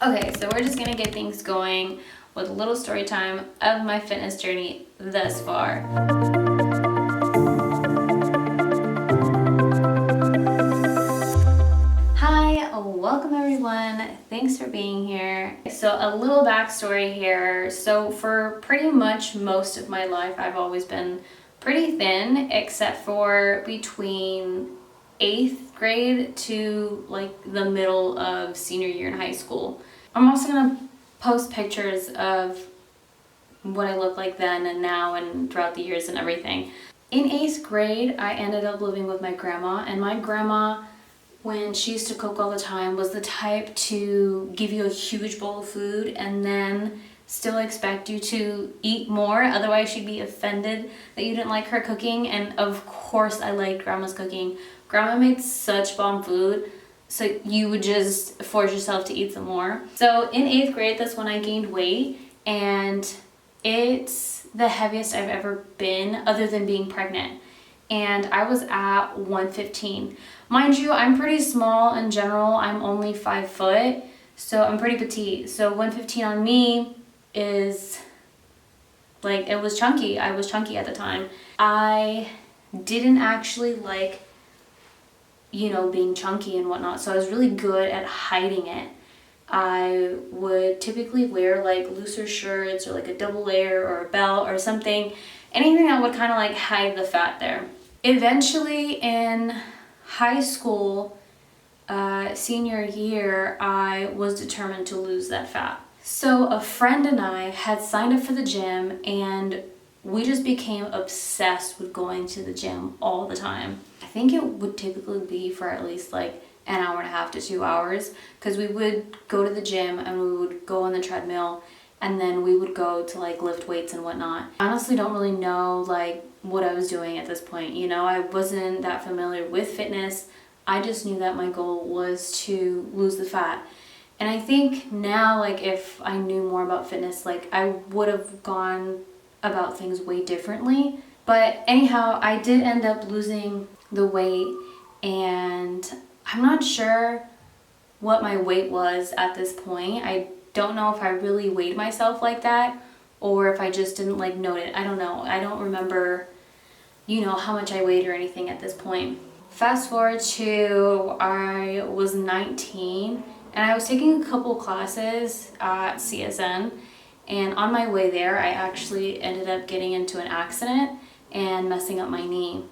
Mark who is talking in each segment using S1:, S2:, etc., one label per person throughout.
S1: Okay, so we're just gonna get things going with a little story time of my fitness journey thus far. Hi, welcome everyone. Thanks for being here. So a little backstory here. So for pretty much most of my life, I've always been pretty thin, except for between 8th grade to like the middle of senior year in high school. I'm also gonna post pictures of what I look like then and now and throughout the years and everything. In 8th grade, I ended up living with my grandma, and my grandma, when she used to cook all the time, was the type to give you a huge bowl of food and then still expect you to eat more, otherwise she'd be offended that you didn't like her cooking. And of course I liked grandma's cooking. Grandma made such bomb food, so you would just force yourself to eat some more. So in 8th grade, that's when I gained weight, and it's the heaviest I've ever been other than being pregnant. And I was at 115. Mind you, I'm pretty small in general. I'm only 5 foot, so I'm pretty petite. So 115 on me is like, it was chunky. I was chunky at the time. I didn't actually like, being chunky and whatnot, so I was really good at hiding it. I would typically wear like looser shirts or like a double layer or a belt or something, anything that would kind of like hide the fat there. Eventually in high school, senior year, I was determined to lose that fat. So a friend and I had signed up for the gym, and we just became obsessed with going to the gym all the time. I think it would typically be for at least like an hour and a half to 2 hours, because we would go to the gym and we would go on the treadmill, and then we would go to like lift weights and whatnot. I honestly don't really know like what I was doing at this point. I wasn't that familiar with fitness. I just knew that my goal was to lose the fat. And I think now, like, if I knew more about fitness, like, I would have gone about things way differently. But anyhow, I did end up losing the weight, and I'm not sure what my weight was at this point. I don't know if I really weighed myself like that, or if I just didn't like note it. I don't know. I don't remember, how much I weighed or anything at this point. Fast forward to I was 19, and I was taking a couple classes at CSN, and on my way there I actually ended up getting into an accident and messing up my knee.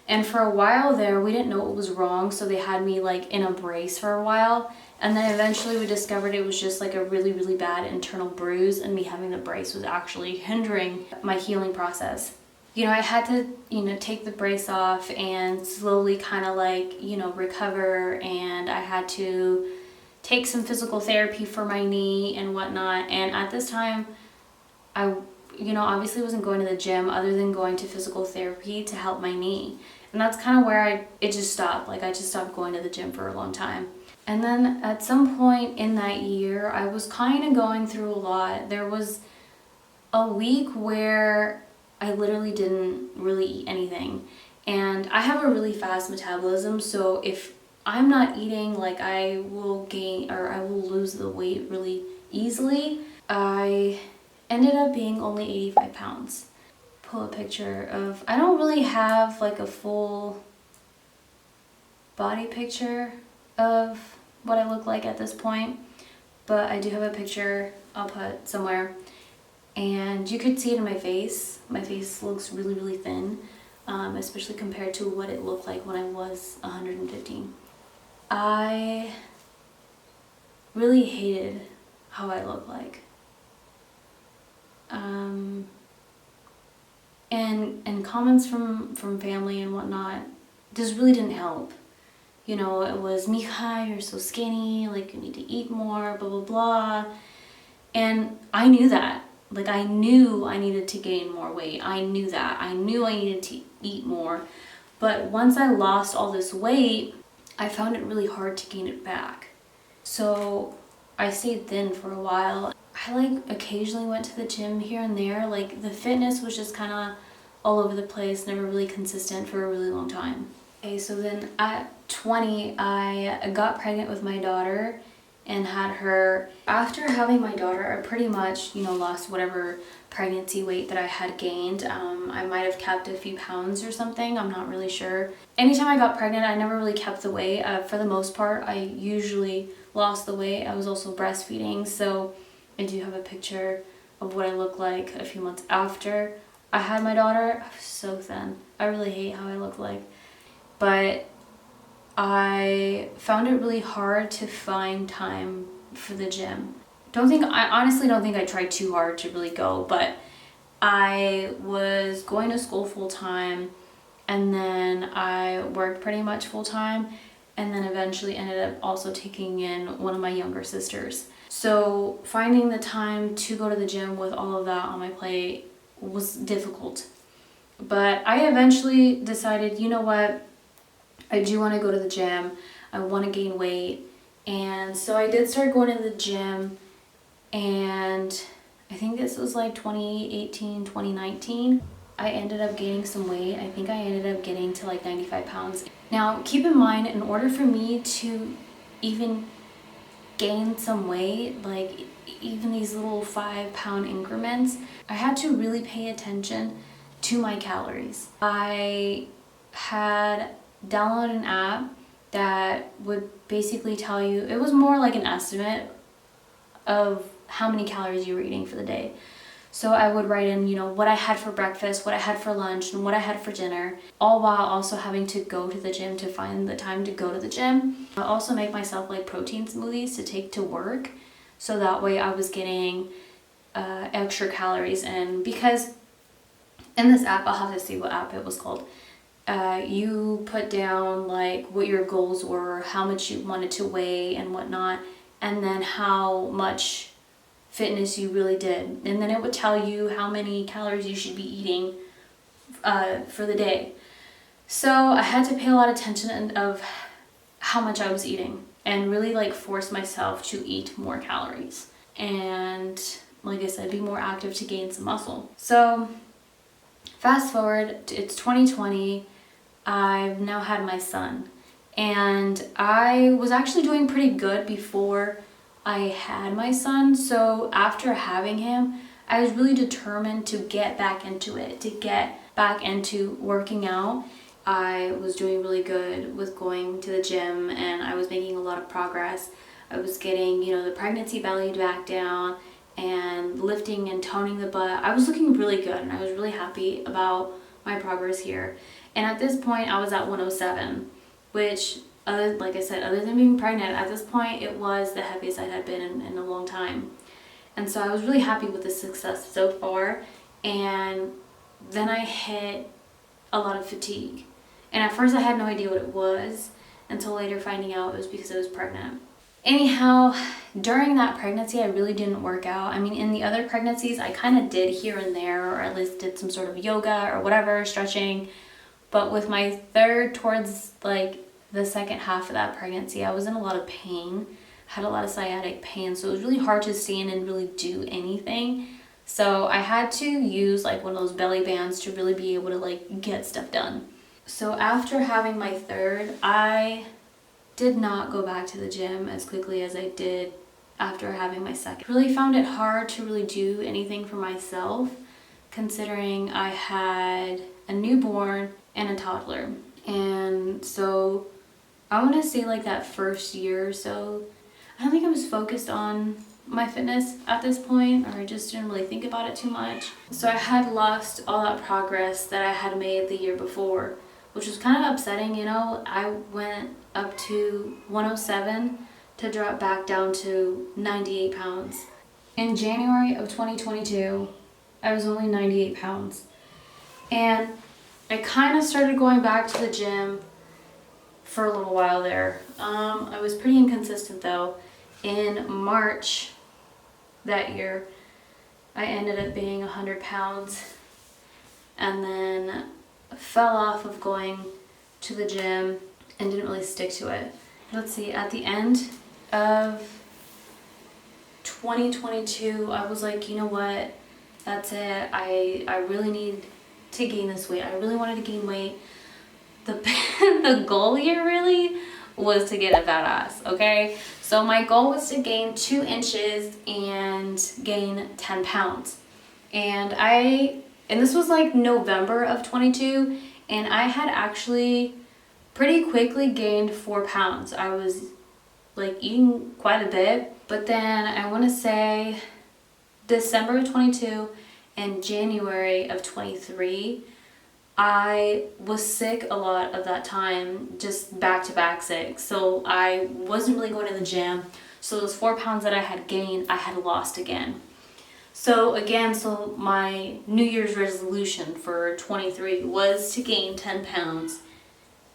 S1: And for a while there, we didn't know what was wrong, so they had me like in a brace for a while. And then eventually we discovered it was just like a really, really bad internal bruise, and me having the brace was actually hindering my healing process. I had to, take the brace off and slowly kind of like, recover, and I had to take some physical therapy for my knee and whatnot. And at this time, I, obviously wasn't going to the gym other than going to physical therapy to help my knee. And that's kind of where it just stopped. Like, I just stopped going to the gym for a long time. And then at some point in that year, I was kind of going through a lot. There was a week where I literally didn't really eat anything. And I have a really fast metabolism, so if I'm not eating, like, I will gain or I will lose the weight really easily. I ended up being only 85 pounds. Pull a picture of, I don't really have like a full body picture of what I look like at this point, but I do have a picture I'll put somewhere, and you could see it in my face. My face looks really, really thin, especially compared to what it looked like when I was 115. I really hated how I look like. And comments from family and whatnot just really didn't help. It was, Mija, you're so skinny, like, you need to eat more, blah, blah, blah. And I knew that. Like, I knew I needed to gain more weight. I knew that. I knew I needed to eat more. But once I lost all this weight, I found it really hard to gain it back. So I stayed thin for a while. I like occasionally went to the gym here and there. Like, the fitness was just kind of all over the place, never really consistent for a really long time. Okay, so then at 20, I got pregnant with my daughter, and had her. After having my daughter, I pretty much, lost whatever pregnancy weight that I had gained. I might have kept a few pounds or something, I'm not really sure. Anytime I got pregnant, I never really kept the weight. For the most part, I usually lost the weight. I was also breastfeeding, so I do have a picture of what I looked like a few months after I had my daughter. I was so thin. I really hate how I look like. But I found it really hard to find time for the gym. I honestly don't think I tried too hard to really go, but I was going to school full time, and then I worked pretty much full time, and then eventually ended up also taking in one of my younger sisters. So finding the time to go to the gym with all of that on my plate was difficult. But I eventually decided, you know what, I do want to go to the gym. I want to gain weight. And so I did start going to the gym, and I think this was like 2018, 2019. I ended up gaining some weight. I think I ended up getting to like 95 pounds. Now, keep in mind, in order for me to even gain some weight, like even these little 5-pound increments, I had to really pay attention to my calories. I had downloaded an app that would basically tell you, it was more like an estimate of how many calories you were eating for the day. So I would write in, what I had for breakfast, what I had for lunch, and what I had for dinner, all while also having to go to the gym to find the time to go to the gym. I also make myself like protein smoothies to take to work, so that way I was getting extra calories in. Because in this app, I'll have to see what app it was called, you put down like what your goals were, how much you wanted to weigh and whatnot, and then how much fitness you really did, and then it would tell you how many calories you should be eating for the day. So I had to pay a lot of attention of how much I was eating, and really like force myself to eat more calories, and like I said, be more active to gain some muscle. So fast forward, it's 2020. I've now had my son, and I was actually doing pretty good before I had my son. So after having him, I was really determined to get back into it, to get back into working out. I was doing really good with going to the gym, and I was making a lot of progress. I was getting, the pregnancy belly back down and lifting and toning the butt. I was looking really good, and I was really happy about my progress here. And at this point, I was at 107, which, like I said, other than being pregnant, at this point, it was the heaviest I had been in a long time. And so I was really happy with the success so far. And then I hit a lot of fatigue. And at first I had no idea what it was, until later finding out it was because I was pregnant. Anyhow, during that pregnancy, I really didn't work out. I mean, in the other pregnancies, I kind of did here and there, or at least did some sort of yoga or whatever, stretching. But with my third, towards like the second half of that pregnancy, I was in a lot of pain, had a lot of sciatic pain, so it was really hard to stand and really do anything. So I had to use like one of those belly bands to really be able to like get stuff done. So after having my third, I did not go back to the gym as quickly as I did after having my second. Really found it hard to really do anything for myself, considering I had a newborn and a toddler. And so I want to say like that first year or so, I don't think I was focused on my fitness at this point, or I just didn't really think about it too much. So I had lost all that progress that I had made the year before, which was kind of upsetting. I went up to 107 to drop back down to 98 pounds. In January of 2022, I was only 98 pounds. And I kind of started going back to the gym for a little while there. I was pretty inconsistent though. In March that year, I ended up being 100 pounds, and then fell off of going to the gym and didn't really stick to it. Let's see, at the end of 2022, I was like, you know what, that's it. I really need to gain this weight. I really wanted to gain weight. The goal here really was to get a fat ass, okay? So my goal was to gain 2 inches and gain 10 pounds. And this was like November of 22, and I had actually pretty quickly gained 4 pounds. I was like eating quite a bit, but then I want to say December of 22 and January of 23, I was sick a lot of that time, just back-to-back sick. So I wasn't really going to the gym. So those 4 pounds that I had gained, I had lost again. So again, my New Year's resolution for 23 was to gain 10 pounds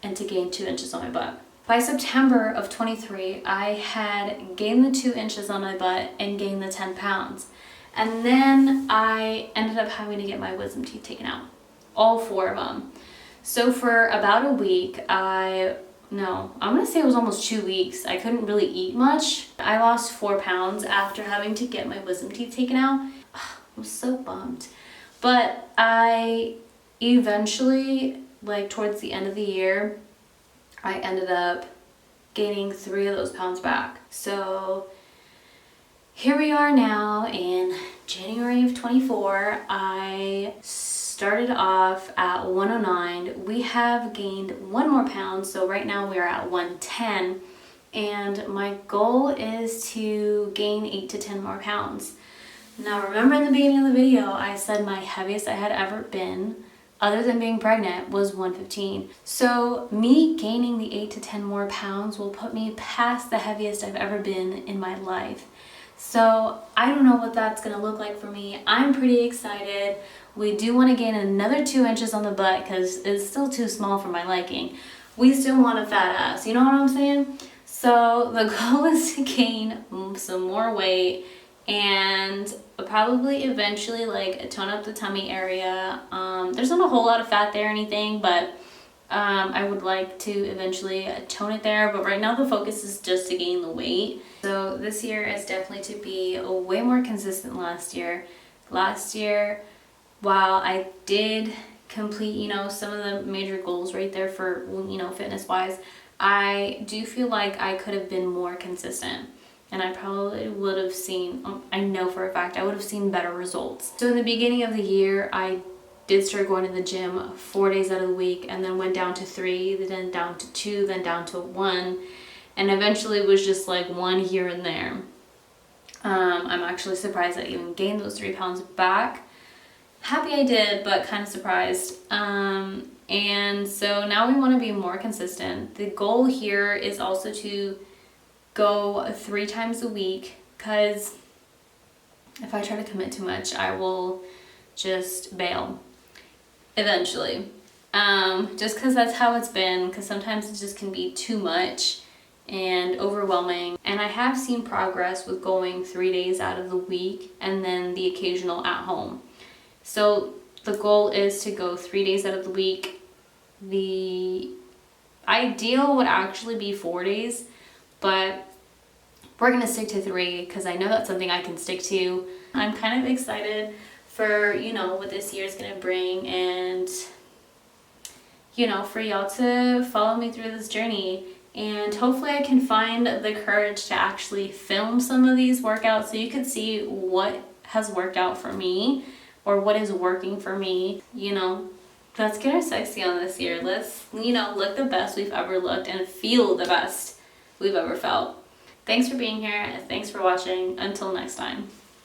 S1: and to gain 2 inches on my butt. By September of 23, I had gained the 2 inches on my butt and gained the 10 pounds. And then I ended up having to get my wisdom teeth taken out. All 4 of them. So for about a week, I'm gonna say it was almost 2 weeks. I couldn't really eat much. I lost 4 pounds after having to get my wisdom teeth taken out. I was so bummed. But I eventually, like towards the end of the year, I ended up gaining 3 of those pounds back. So here we are now in January of 24. I started off at 109. We have gained 1 more pound, so right now we are at 110. And my goal is to gain 8 to 10 more pounds. Now remember in the beginning of the video, I said my heaviest I had ever been, other than being pregnant, was 115. So me gaining the 8 to 10 more pounds will put me past the heaviest I've ever been in my life. So I don't know what that's gonna look like for me. I'm pretty excited. We do want to gain another 2 inches on the butt because it's still too small for my liking. We still want a fat ass, you know what I'm saying? So the goal is to gain some more weight and probably eventually like tone up the tummy area. There's not a whole lot of fat there or anything, but I would like to eventually tone it there. But right now the focus is just to gain the weight. So this year is definitely to be way more consistent than last year. Last year, while I did complete, some of the major goals right there for, fitness wise, I do feel like I could have been more consistent. And I probably would have seen, I know for a fact, I would have seen better results. So in the beginning of the year, I did start going to the gym 4 days out of the week, and then went down to 3, then down to 2, then down to 1. And eventually it was just like 1 here and there. I'm actually surprised I even gained those 3 pounds back. Happy I did, but kind of surprised. And so now we want to be more consistent. The goal here is also to go 3 times a week, because if I try to commit too much, I will just bail eventually. Just because that's how it's been, because sometimes it just can be too much and overwhelming. And I have seen progress with going 3 days out of the week and then the occasional at home. So the goal is to go 3 days out of the week. The ideal would actually be 4 days, but we're gonna stick to 3 because I know that's something I can stick to. I'm kind of excited for, what this year is gonna bring, and, for y'all to follow me through this journey. And hopefully I can find the courage to actually film some of these workouts so you can see what has worked out for me or what is working for me. Let's get our sexy on this year. Let's, look the best we've ever looked and feel the best we've ever felt. Thanks for being here. Thanks for watching. Until next time.